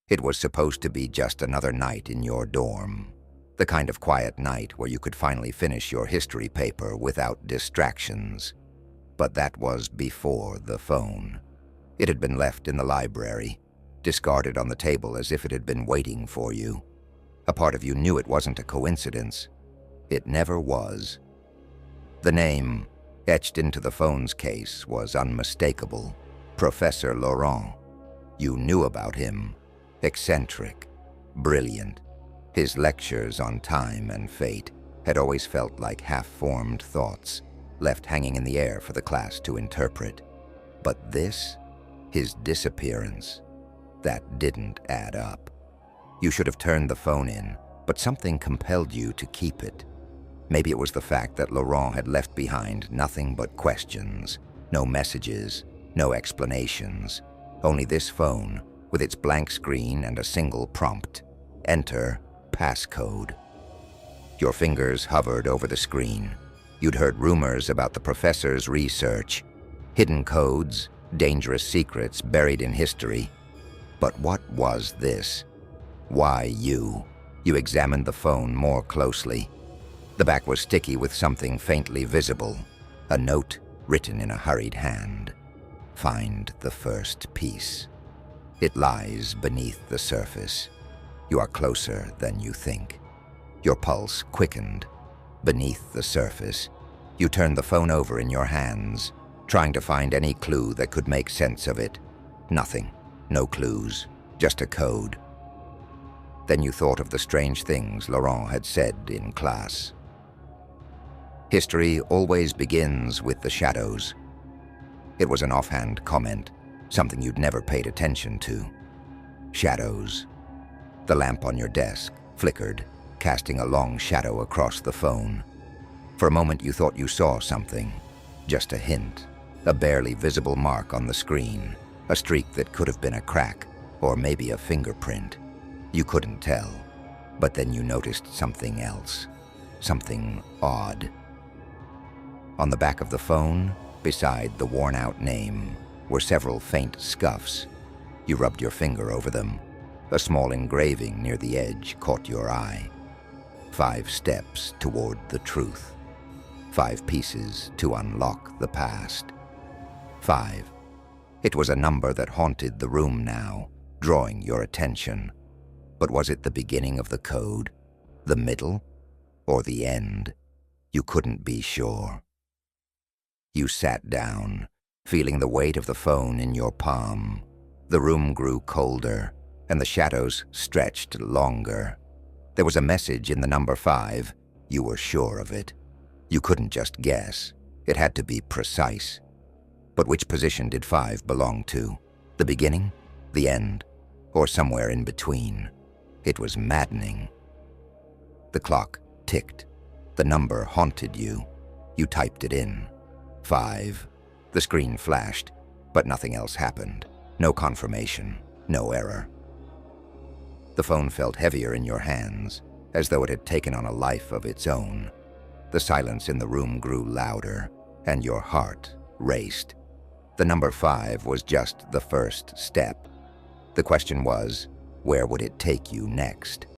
It was supposed to be just another night in your dorm. The kind of quiet night where you could finally finish your history paper without distractions. But that was before the phone. It had been left in the library, discarded on the table as if it had been waiting for you. A part of you knew it wasn't a coincidence. It never was. The name, etched into the phone's case, was unmistakable. Professor Laurent. You knew about him. Eccentric. Brilliant. His lectures on time and fate had always felt like half-formed thoughts, left hanging in the air for the class to interpret. But this, his disappearance, that didn't add up. You should have turned the phone in, but something compelled you to keep it. Maybe it was the fact that Laurent had left behind nothing but questions, no messages, no explanations, only this phone with its blank screen and a single prompt: enter passcode. Your fingers hovered over the screen. You'd heard rumors about the professor's research, hidden codes, dangerous secrets buried in history. But what was this? Why you? You examined the phone more closely. The back was sticky with something faintly visible, a note written in a hurried hand. Find the first piece. It lies beneath the surface. You are closer than you think. Your pulse quickened. Beneath the surface, you turned the phone over in your hands, trying to find any clue that could make sense of it. Nothing. No clues. Just a code. Then you thought of the strange things Laurent had said in class. History always begins with the shadows. It was an offhand comment, something you'd never paid attention to. Shadows. The lamp on your desk flickered, casting a long shadow across the phone. For a moment you thought you saw something. Just a hint, a barely visible mark on the screen, a streak that could have been a crack, or maybe a fingerprint. You couldn't tell, but then you noticed something else, something odd. On the back of the phone, beside the worn-out name, were several faint scuffs. You rubbed your finger over them. A small engraving near the edge caught your eye. 5 steps toward the truth. 5 pieces to unlock the past. 5. It was a number that haunted the room now, drawing your attention. But was it the beginning of the code, the middle, or the end? You couldn't be sure. You sat down, feeling the weight of the phone in your palm. The room grew colder, and the shadows stretched longer. There was a message in the number 5. You were sure of it. You couldn't just guess. It had to be precise. But which position did 5 belong to? The beginning? The end? Or somewhere in between? It was maddening. The clock ticked. The number haunted you. You typed it in. 5. The screen flashed, but nothing else happened. No confirmation, no error. The phone felt heavier in your hands, as though it had taken on a life of its own. The silence in the room grew louder, and your heart raced. The number 5 was just the first step. The question was, where would it take you next?